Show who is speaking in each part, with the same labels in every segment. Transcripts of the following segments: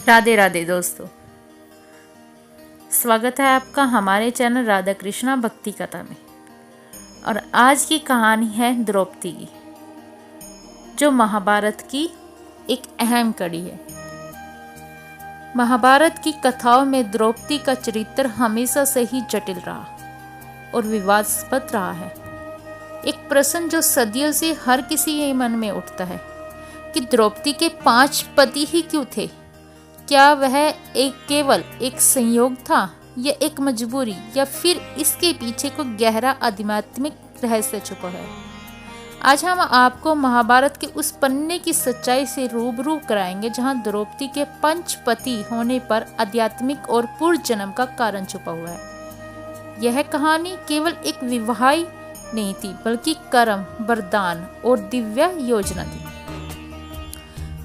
Speaker 1: राधे राधे दोस्तों, स्वागत है आपका हमारे चैनल राधा कृष्णा भक्ति कथा में। और आज की कहानी है द्रौपदी की, जो महाभारत की एक अहम कड़ी है। महाभारत की कथाओं में द्रौपदी का चरित्र हमेशा से ही जटिल रहा और विवादास्पद रहा है। एक प्रश्न जो सदियों से हर किसी के मन में उठता है कि द्रौपदी के 5 पति ही क्यों थे? क्या वह केवल एक संयोग था या एक मजबूरी, या फिर इसके पीछे को गहरा आध्यात्मिक रहस्य छुपा है? आज हम आपको महाभारत के उस पन्ने की सच्चाई से रूबरू कराएंगे जहां द्रौपदी के 5 पति होने पर आध्यात्मिक और पूर्व जन्म का कारण छुपा हुआ है। यह कहानी केवल एक विवाह नहीं थी, बल्कि कर्म, वरदान और दिव्य योजना थी।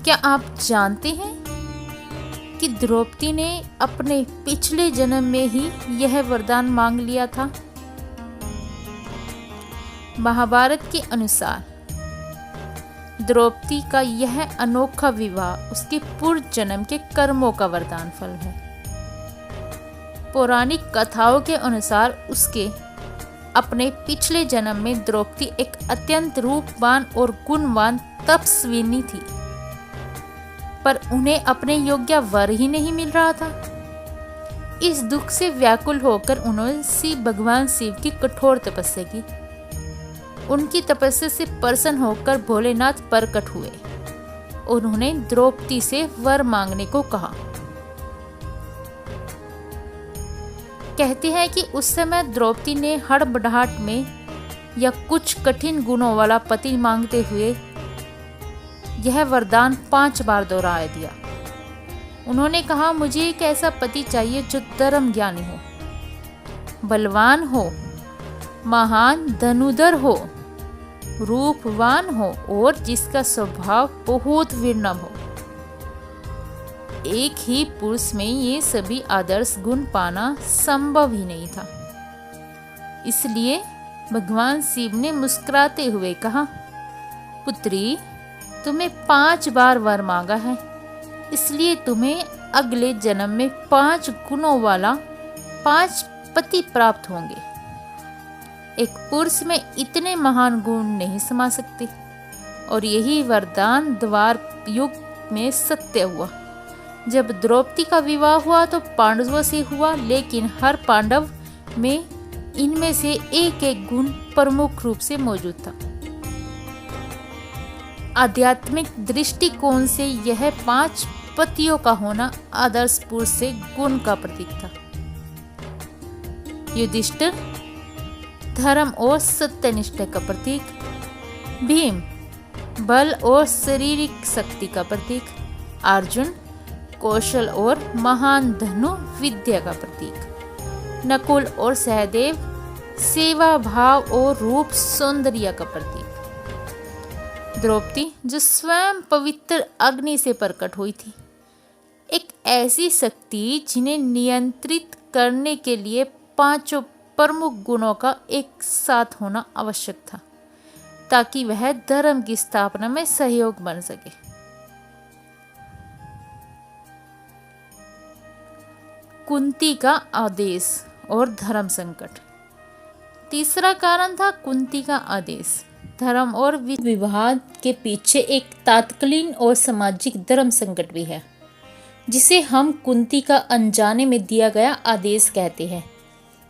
Speaker 1: क्या आप जानते हैं कि द्रौपदी ने अपने पिछले जन्म में ही यह वरदान मांग लिया था? महाभारत के अनुसार द्रौपदी का यह अनोखा विवाह उसके पूर्व जन्म के कर्मों का वरदान फल है। पौराणिक कथाओं के अनुसार उसके अपने पिछले जन्म में द्रौपदी एक अत्यंत रूपवान और गुणवान तपस्विनी थी, पर उन्हें अपने योग्य वर ही नहीं मिल रहा था। इस दुख से व्याकुल होकर उन्होंने भगवान शिव की कठोर तपस्या की। उनकी तपस्या से प्रसन्न होकर भोलेनाथ प्रकट हुए और उन्होंने द्रौपदी से वर मांगने को कहा। कहते हैं कि उस समय द्रौपदी ने हड़बड़ाहट में या कुछ कठिन गुणों वाला पति मांगते हुए यह वरदान 5 बार दोहरा दिया। उन्होंने कहा, मुझे एक ऐसा पति चाहिए जो धर्म ज्ञानी हो, बलवान हो, महान धनुधर हो, रूपवान हो और जिसका स्वभाव बहुत विनम्र हो। एक ही पुरुष में ये सभी आदर्श गुण पाना संभव ही नहीं था। इसलिए भगवान शिव ने मुस्कुराते हुए कहा, पुत्री, तुम्हें 5 बार वर मांगा है, इसलिए तुम्हें अगले जन्म में 5 गुणों वाला 5 पति प्राप्त होंगे। एक पुरुष में इतने महान गुण नहीं समा सकते। और यही वरदान द्वार युग में सत्य हुआ। जब द्रौपदी का विवाह हुआ तो पांडवों से हुआ, लेकिन हर पांडव में इनमें से एक एक गुण प्रमुख रूप से मौजूद था। आध्यात्मिक दृष्टिकोण से यह 5 पतियों का होना आदर्श पुरुष से गुण का प्रतीक था। युधिष्ठिर धर्म और सत्यनिष्ठा का प्रतीक, भीम बल और शारीरिक शक्ति का प्रतीक, अर्जुन कौशल और महान धनु विद्या का प्रतीक, नकुल और सहदेव सेवा भाव और रूप सौंदर्य का प्रतीक, द्रौपदी जो स्वयं पवित्र अग्नि से प्रकट हुई थी, एक ऐसी शक्ति जिन्हें नियंत्रित करने के लिए 5 प्रमुख गुणों का एक साथ होना आवश्यक था, ताकि वह धर्म की स्थापना में सहयोग बन सके। कुंती का आदेश और धर्म संकट। तीसरा कारण था कुंती का आदेश। धर्म और विवाह के पीछे एक तात्कालिक और सामाजिक धर्म संकट भी है, जिसे हम कुंती का अनजाने में दिया गया आदेश कहते हैं।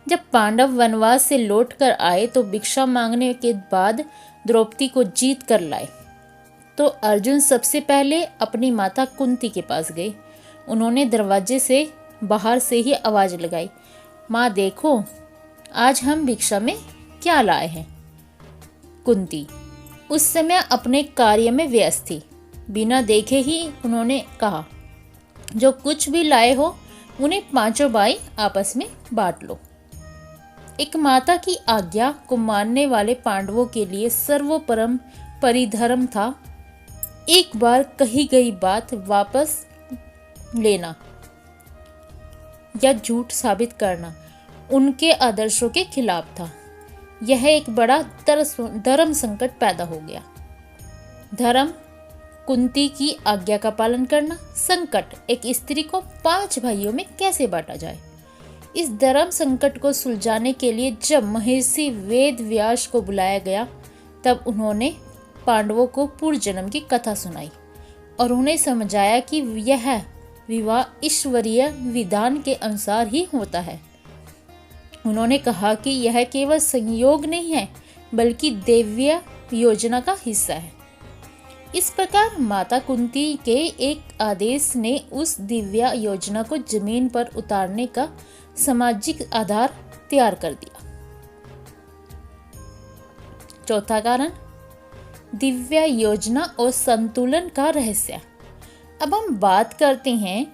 Speaker 1: जब पांडव वनवास से लौटकर आए तो भिक्षा मांगने के बाद द्रौपदी को जीत कर लाए, तो अर्जुन सबसे पहले अपनी माता कुंती के पास गए। उन्होंने दरवाजे से बाहर से ही आवाज लगाई, माँ देखो, आज हम भिक्षा में क्या लाए हैं। कुंती उस समय अपने कार्य में व्यस्त थी। बिना देखे ही उन्होंने कहा, जो कुछ भी लाए हो उन्हें 5 भाई आपस में बांट लो। एक माता की आज्ञा को मानने वाले पांडवों के लिए सर्वोपरम परिधर्म था एक बार कही गई बात वापस लेना या झूठ साबित करना उनके आदर्शों के खिलाफ था। यह एक बड़ा धर्म संकट पैदा हो गया। धर्म कुंती की आज्ञा का पालन करना। संकट, एक स्त्री को 5 भाइयों में कैसे बांटा जाए। इस धर्म संकट को सुलझाने के लिए जब महर्षि वेद व्यास को बुलाया गया तब उन्होंने पांडवों को पूर्व जन्म की कथा सुनाई और उन्हें समझाया कि यह विवाह ईश्वरीय विधान के अनुसार ही होता है। उन्होंने कहा कि यह केवल संयोग नहीं है बल्कि दैवीय योजना का हिस्सा है। इस प्रकार माता कुंती के एक आदेश ने उस दिव्य योजना को जमीन पर उतारने का सामाजिक आधार तैयार कर दिया। चौथा कारण, दिव्य योजना और संतुलन का रहस्य। अब हम बात करते हैं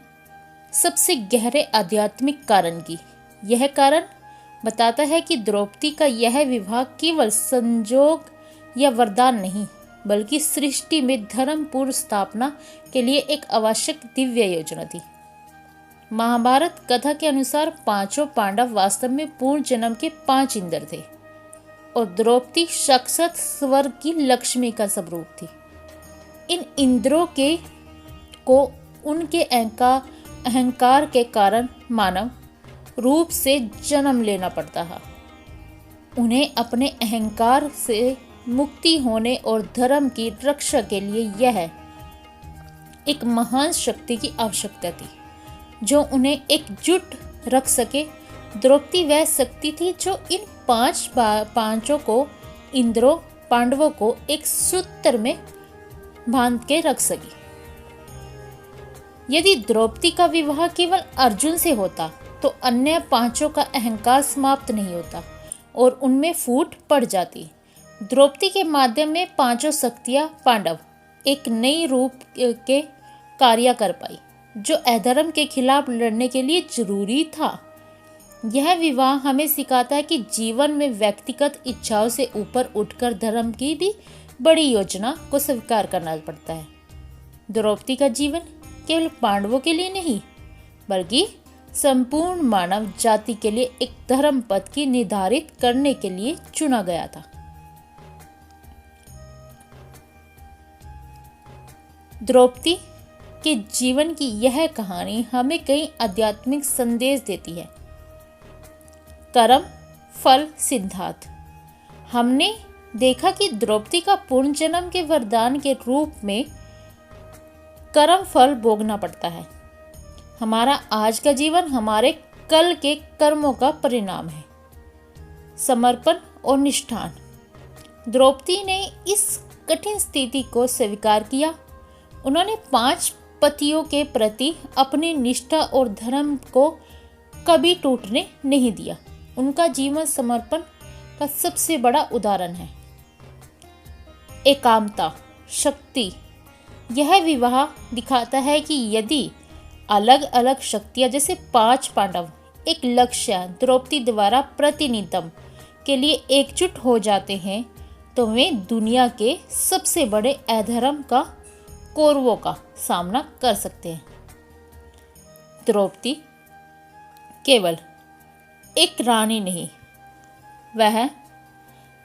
Speaker 1: सबसे गहरे आध्यात्मिक कारण की। यह कारण बताता है कि द्रौपदी का यह विवाह केवल संजोग या वरदान नहीं बल्कि सृष्टि में धर्म पूर्ण स्थापना के लिए एक आवश्यक दिव्य योजना थी। महाभारत कथा के अनुसार 5 पांडव वास्तव में पूर्ण जन्म के 5 इंद्र थे और द्रौपदी साक्षात स्वर्ग की लक्ष्मी का स्वरूप थी। इन इंद्रों के को उनके अहंकार के कारण मानव रूप से जन्म लेना पड़ता है। उन्हें अपने अहंकार से मुक्ति होने और धर्म की रक्षा के लिए यह एक महान शक्ति की आवश्यकता थी जो उन्हें एकजुट रख सके। द्रौपदी वह शक्ति थी जो इन पांचों को इंद्रों पांडवों को एक सूत्र में बांध के रख सकी। यदि द्रौपदी का विवाह केवल अर्जुन से होता तो अन्य 5 का अहंकार समाप्त नहीं होता और उनमें फूट पड़ जाती। द्रौपदी के माध्यम में 5 शक्तियां पांडव एक नई रूप के कार्य कर पाई जो अधर्म के खिलाफ लड़ने के लिए जरूरी था। यह विवाह हमें सिखाता है कि जीवन में व्यक्तिगत इच्छाओं से ऊपर उठकर धर्म की भी बड़ी योजना को स्वीकार करना पड़ता है। द्रौपदी का जीवन केवल पांडवों के लिए नहीं बल्कि संपूर्ण मानव जाति के लिए एक धर्म पथ की निर्धारित करने के लिए चुना गया था। द्रौपदी के जीवन की यह कहानी हमें कई आध्यात्मिक संदेश देती है। कर्म फल सिद्धांत। हमने देखा कि द्रौपदी का पुनर्जन्म के वरदान के रूप में कर्म फल भोगना पड़ता है। हमारा आज का जीवन हमारे कल के कर्मों का परिणाम है। समर्पण और निष्ठान। द्रौपदी ने इस कठिन स्थिति को स्वीकार किया। उन्होंने 5 पतियों के प्रति अपनी निष्ठा और धर्म को कभी टूटने नहीं दिया। उनका जीवन समर्पण का सबसे बड़ा उदाहरण है। एकांता शक्ति। यह विवाह दिखाता है कि यदि अलग अलग शक्तियां जैसे 5 पांडव एक लक्ष्य द्रौपदी द्वारा प्रतिनिधित्व के लिए एकजुट हो जाते हैं तो वे दुनिया के सबसे बड़े अधर्म का कौरवों का सामना कर सकते हैं। द्रौपदी केवल एक रानी नहीं, वह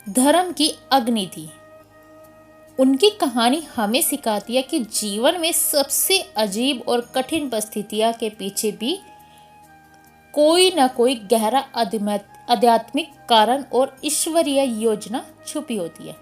Speaker 1: धर्म की अग्नि थी। उनकी कहानी हमें सिखाती है कि जीवन में सबसे अजीब और कठिन परिस्थितियों के पीछे भी कोई ना कोई गहरा आध्यात्मिक कारण और ईश्वरीय योजना छुपी होती है।